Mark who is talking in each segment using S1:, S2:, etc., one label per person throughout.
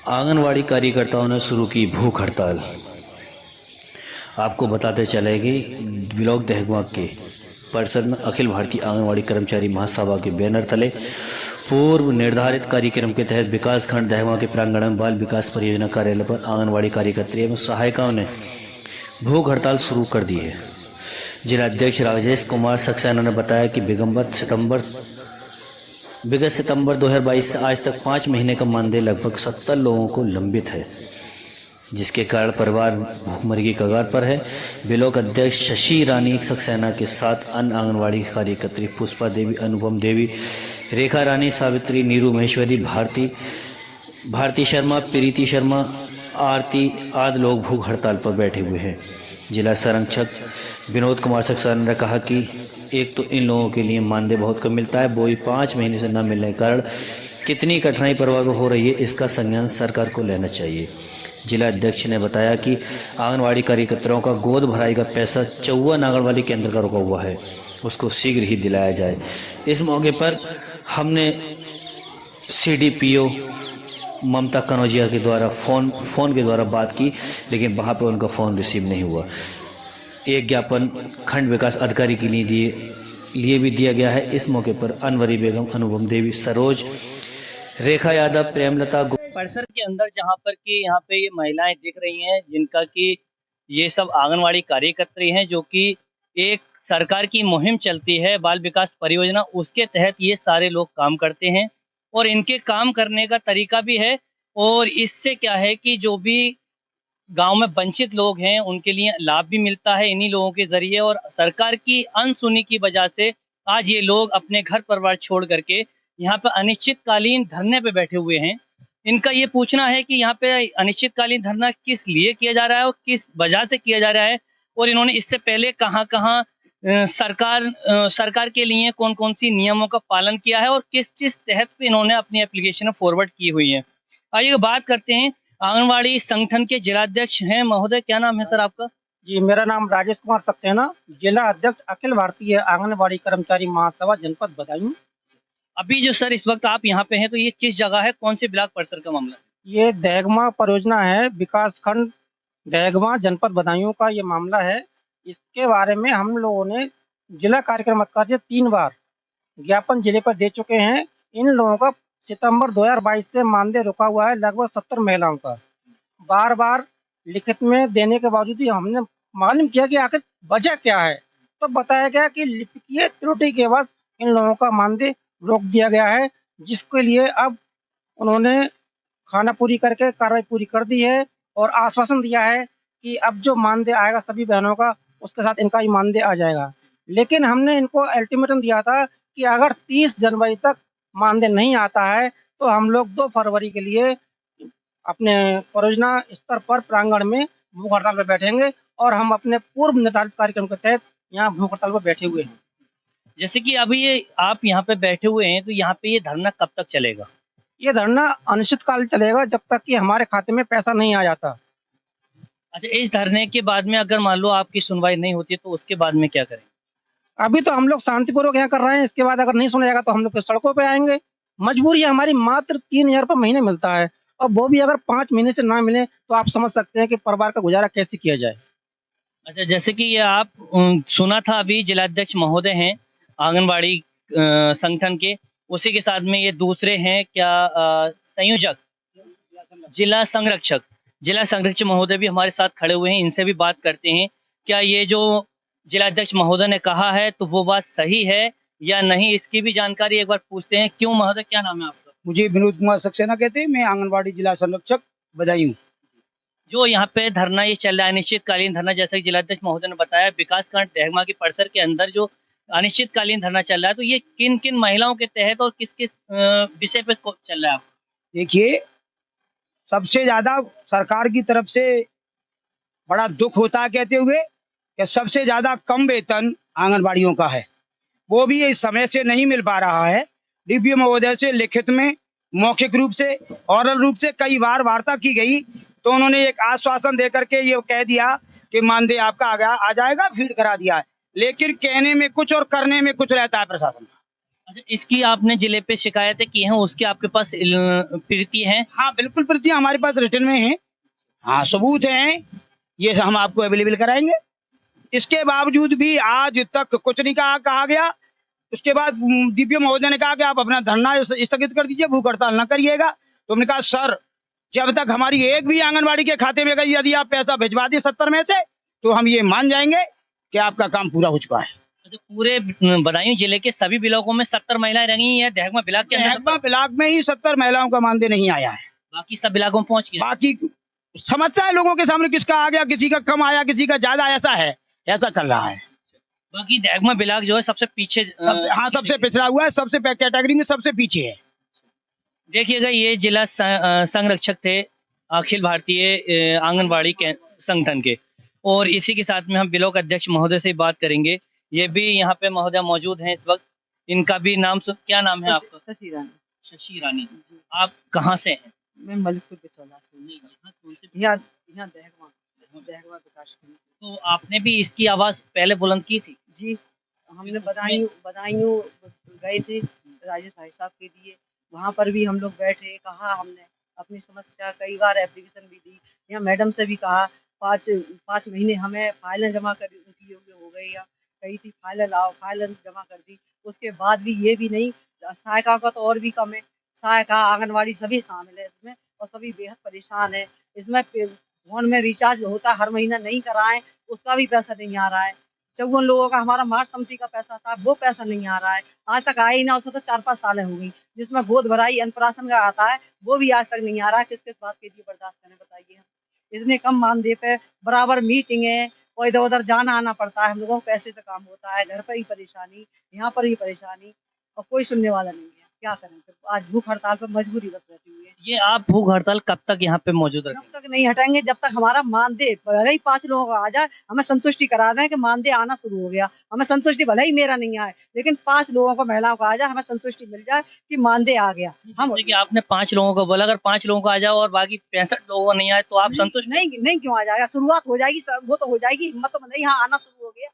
S1: आंगनवाड़ी कार्यकर्ताओं ने शुरू की भूख हड़ताल। आपको बताते चले कि ब्लॉक दहगवा के परिसर में अखिल भारतीय आंगनवाड़ी कर्मचारी महासभा के बैनर तले पूर्व निर्धारित कार्यक्रम के तहत विकासखंड दहगवा के प्रांगण में बाल विकास परियोजना कार्यालय पर आंगनवाड़ी कार्यकर्त्री एवं सहायिकाओं ने भूख हड़ताल शुरू कर दी है। जिलाध्यक्ष राजेश कुमार सक्सेना ने बताया कि विगत सितंबर 2022 से आज तक 5 महीने का मानदेय लगभग 70 लोगों को लंबित है, जिसके कारण परिवार भूखमरी की कगार पर है। ब्लॉक अध्यक्ष शशि रानी सक्सेना के साथ अन्य आंगनवाड़ी कार्यकर्त्री पुष्पा देवी, अनुपम देवी, रेखा रानी, सावित्री, नीरू महेश्वरी, भारती शर्मा, प्रीति शर्मा, आरती आदि लोग भूख हड़ताल पर बैठे हुए हैं। जिला संरक्षक विनोद कुमार सक्सेना ने कहा कि एक तो इन लोगों के लिए मानदेय बहुत कम मिलता है, वो भी 5 महीने से न मिलने के कारण कितनी कठिनाई परिवार को हो रही है, इसका संज्ञान सरकार को लेना चाहिए। जिला अध्यक्ष ने बताया कि आंगनवाड़ी कार्यकर्ताओं का गोद भराई का पैसा 54 आंगनवाड़ी केंद्र का रुका हुआ है, उसको शीघ्र ही दिलाया जाए। इस मौके पर हमने CDPO ममता कनौजिया के द्वारा फ़ोन के द्वारा बात की, लेकिन वहाँ पर उनका फ़ोन रिसीव नहीं हुआ। एक ज्ञापन खंड विकास अधिकारी के लिए भी दिया गया है। इस मौके पर अनवरी बेगम, अनुपम देवी, सरोज, रेखा यादव, प्रेमलता
S2: परिसर के अंदर जहाँ पर कि यहाँ पे ये महिलाएं दिख रही हैं, जिनका कि ये सब आंगनवाड़ी कार्यकर्त्री हैं, जो कि एक सरकार की मुहिम चलती है बाल विकास परियोजना, उसके तहत ये सारे लोग काम करते हैं और इनके काम करने का तरीका भी है। और इससे क्या है कि जो भी गांव में वंचित लोग हैं उनके लिए लाभ भी मिलता है इन्हीं लोगों के जरिए। और सरकार की अनसुनी की वजह से आज ये लोग अपने घर परिवार छोड़ करके यहाँ पे अनिश्चितकालीन धरने पे बैठे हुए हैं। इनका ये पूछना है कि यहाँ पे अनिश्चितकालीन धरना किस लिए किया जा रहा है और किस वजह से किया जा रहा है, और इन्होंने इससे पहले कहाँ कहाँ सरकार के लिए कौन कौन सी नियमों का पालन किया है और किस किस तहत पे इन्होंने अपनी एप्लीकेशन फॉरवर्ड की हुई है। आइए बात करते हैं। आंगनवाड़ी संगठन के जिलाध्यक्ष हैं। महोदय, क्या नाम है सर आपका?
S3: जी, मेरा नाम राजेश कुमार सक्सेना, जिला अध्यक्ष अखिल भारतीय आंगनबाड़ी कर्मचारी महासभा जनपद बदायूं।
S2: अभी जो सर इस वक्त आप यहाँ पे हैं, तो ये किस जगह है, कौन से ब्लॉक परिसर का मामला है?
S3: ये दहगमा परियोजना है, विकास खंड दहगमा जनपद बदायूं का ये मामला है। इसके बारे में हम लोगों ने जिला कार्यक्रम अधिकारी से 3 बार ज्ञापन जिले पर दे चुके हैं। इन लोगों का सितंबर 2022 से मानदेय रुका हुआ है, लगभग 70 महिलाओं का। बार बार लिखित में देने के बावजूद ही हमने मालूम किया कि आखिर वजह क्या है, तो बताया गया कि लिपिकीय त्रुटि के बाद इन लोगों का मानदेय रोक दिया गया है, जिसके लिए अब उन्होंने खाना पूरी करके कार्रवाई पूरी कर दी है और आश्वासन दिया है कि अब जो मानदेय आएगा सभी बहनों का, उसके साथ इनका भी मानदेय आ जाएगा। लेकिन हमने इनको अल्टीमेटम दिया था कि अगर 30 जनवरी तक मानदेय नहीं आता है तो हम लोग 2 फरवरी के लिए अपने परियोजना स्तर पर प्रांगण में भूख हड़ताल पर बैठेंगे और हम अपने पूर्व निर्धारित कार्यक्रम के तहत यहाँ भूख हड़ताल पर बैठे हुए हैं।
S2: जैसे कि अभी ये आप यहाँ पे बैठे हुए हैं, तो यहाँ पे ये धरना कब तक चलेगा?
S3: ये धरना अनिश्चितकाल चलेगा, जब तक कि हमारे खाते में पैसा नहीं आ जाता।
S2: अच्छा, इस धरने के बाद में अगर मान लो आपकी सुनवाई नहीं होती तो उसके बाद में क्या करें?
S3: अभी तो हम लोग शांतिपूर्वक यहाँ कर रहे हैं, इसके बाद अगर नहीं सुना जाएगा तो हम लोग फिर सड़कों पे आएंगे। मजबूरी है हमारी, मात्र 3000 रुपये महीने मिलता है, और वो भी अगर 5 महीने से ना मिले तो आप समझ सकते हैं कि परिवार का गुजारा कैसे किया जाए।
S2: अच्छा, जैसे कि ये आप सुना था अभी जिलाध्यक्ष महोदय हैं आंगनबाड़ी संगठन के, उसी के साथ में ये दूसरे हैं क्या संयोजक, जिला संरक्षक महोदय भी हमारे साथ खड़े हुए हैं। इनसे भी बात करते हैं, क्या ये जो जिलाध्यक्ष महोदय ने कहा है तो वो बात सही है या नहीं, इसकी भी जानकारी एक बार पूछते हैं। क्यों महोदय, क्या नाम है आपका?
S4: मुझे विनोद कुमार सक्सेना कहते हैं, मैं आंगनबाड़ी जिला संरक्षक बदायूं।
S2: जो यहाँ पे धरना ये चल रहा है, अनिश्चितकालीन धरना, जैसा कि जिलाध्यक्ष महोदय ने बताया, विकासखंड दहगमा के परिसर के अंदर जो अनिश्चितकालीन धरना चल रहा है, तो ये किन किन महिलाओं के तहत और किस किस विषय पे चल रहा है?
S4: देखिए, सबसे ज्यादा सरकार की तरफ से बड़ा दुख होता है कहते हुए कि सबसे ज्यादा कम वेतन आंगनबाड़ियों का है, वो भी इस समय से नहीं मिल पा रहा है। डीपीओ महोदय से लिखित में, मौखिक रूप से, ऑरल रूप से कई बार वार्ता की गई, तो उन्होंने एक आश्वासन देकर के ये कह दिया कि मानदेय आपका आ जाएगा, फीड करा दिया है। लेकिन कहने में कुछ और करने में कुछ रहता है प्रशासन का।
S2: अच्छा, इसकी आपने जिले पे शिकायतें की हैं, उसके आपके पास प्रति हैं?
S4: हाँ बिल्कुल प्रति हमारे पास रिटर्न में है। हाँ सबूत हैं, ये हम आपको अवेलेबल कराएंगे। इसके बावजूद भी आज तक कुछ नहीं कहा गया। उसके बाद डीपीओ महोदय ने कहा कि आप अपना धरना स्थगित कर दीजिए, भूख हड़ताल न करिएगा। तो हमने कहा सर, जब तक हमारी एक भी आंगनबाड़ी के खाते में गई, यदि आप पैसा भिजवा दिए 70 में से, तो हम ये मान जाएंगे कि आपका काम पूरा हो चुका है।
S2: अच्छा, पूरे बदायूं जिले के सभी ब्लॉकों में 70 महिलाएं रही हैं, दहगमा ब्लॉक के अंदर
S4: दहगमा ब्लॉक में ही 70 महिलाओं का मानदेय नहीं आया है।
S2: बाकी सब ब्लॉकों में पहुंच गया।
S4: बाकी समस्या है लोगों के सामने, किसका आ गया, किसी का कम आया, किसी का ज्यादा, ऐसा है, ऐसा चल रहा है।
S2: बाकी दहगमा ब्लॉक जो है सबसे पीछे
S4: हाँ सबसे पिछड़ा हुआ है, सबसे कैटेगरी में सबसे पीछे है।
S2: देखिएगा, ये जिला संरक्षक थे अखिल भारतीय आंगनबाड़ी संगठन के, और इसी के साथ में हम ब्लॉक अध्यक्ष महोदय से बात करेंगे। ये भी यहाँ पे महोदय मौजूद हैं इस वक्त। इनका भी नाम क्या नाम है आपका?
S5: शशि रानी।
S2: शशि रानी, आप कहाँ से हैं?
S5: मैं मलिकपुर बिचौला से हूँ। यहाँ यहाँ दहगमा विकास खंड।
S2: तो आपने भी इसकी आवाज पहले बुलंद की थी?
S5: जी, हमने बदायूं गए थे राजेश भाई साहब के लिए, वहाँ पर भी हम लोग बैठे, कहा हमने अपनी समस्या, कई बार एप्लीकेशन भी दी। यहाँ मैडम से भी कहा, 5 महीने हमें फाइलें जमा कर उनकी हो गई, या कही थी फाइलें लाओ, फाइलें जमा कर दी। उसके बाद भी ये भी नहीं, सहायिका का तो और भी कम है। सहायिका, आंगनबाड़ी सभी शामिल है इसमें, और सभी बेहद परेशान है। इसमें फोन में रिचार्ज होता हर महीना, नहीं कराएं उसका भी पैसा नहीं आ रहा है। 54 लोगों का हमारा मार्च समिति का पैसा था, वो पैसा नहीं आ रहा है, आज तक आया ही ना। उसको तो 4-5 सालें हो गई। जिसमें गोद भराई अनप्राशन का आता है, वो भी आज तक नहीं आ रहा है। किस किस बात के लिए बर्दाश्त करें बताइए हम? इतने कम मानदेय पे बराबर मीटिंग है, और इधर उधर जाना आना पड़ता है। हम लोगों को पैसे से काम होता है, घर पर ही परेशानी, यहाँ पर ही परेशानी, और कोई सुनने वाला नहीं है। क्या करें फिर? आज भूख हड़ताल पर मजबूरी बस बैठी हुई है।
S2: ये आप भूख हड़ताल कब तक यहाँ पे मौजूद
S5: जब
S2: रखेंगे?
S5: तक नहीं हटाएंगे, जब तक हमारा मानदेय भले ही 5 लोगों का आ जाए, हमें संतुष्टि करा दें कि मानदेय आना शुरू हो गया। हमें संतुष्टि भले ही मेरा नहीं आए, लेकिन 5 लोगों को, महिलाओं को आ जाए, हमें संतुष्टि मिल जाए कि मानदेय आ गया। हम
S2: देखिए, आपने 5 लोगों को बोला, अगर 5 लोगों को आ जाओ और बाकी 65 लोगों को नहीं आए तो आप संतुष्ट?
S5: नहीं क्यों आ जाएगा? शुरुआत हो जाएगी, वो तो हो जाएगी। हिम्मत तो नहीं, हाँ आना शुरू हो गया,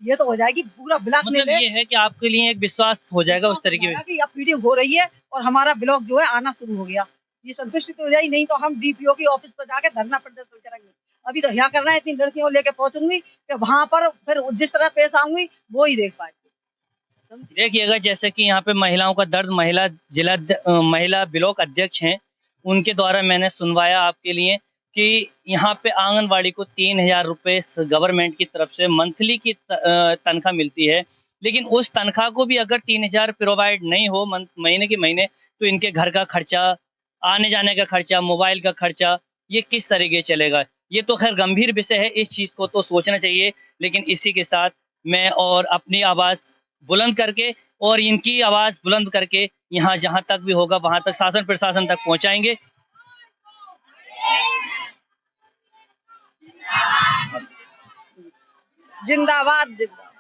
S5: ये तो हो जाएगी। पूरा ब्लॉक
S2: मतलब ये है कि आपके लिए एक विश्वास हो जाएगा उस तरीके
S5: की अब मीटिंग हो रही है और हमारा ब्लॉक जो है आना शुरू हो गया। ये संतुष्टि तो हो जाएगी, नहीं तो हम डीपीओ की ऑफिस पर जाके धरना प्रदर्शन करेंगे। अभी तो यहाँ करना है, 3 लड़कियों को लेके पहुंचूंगी कि वहां पर फिर जिस तरह पेश आऊंगी वो ही देख पाएंगे।
S2: देखिएगा, जैसे कि यहाँ पे महिलाओं का दर्द महिला ब्लॉक अध्यक्ष हैं, उनके द्वारा मैंने सुनवाया आपके लिए कि यहाँ पे आंगनबाड़ी को 3000 रुपये गवर्नमेंट की तरफ से मंथली की तनख्वाह मिलती है। लेकिन उस तनख्वाह को भी अगर 3000 प्रोवाइड नहीं हो महीने के महीने, तो इनके घर का खर्चा, आने जाने का खर्चा, मोबाइल का खर्चा, ये किस तरीके चलेगा? ये तो खैर गंभीर विषय है, इस चीज़ को तो सोचना चाहिए। लेकिन इसी के साथ मैं और अपनी आवाज़ बुलंद करके और इनकी आवाज़ बुलंद करके यहाँ जहाँ तक भी होगा वहाँ तक शासन प्रशासन तक पहुँचाएंगे।
S5: जिंदाबाद जिंदाबाद।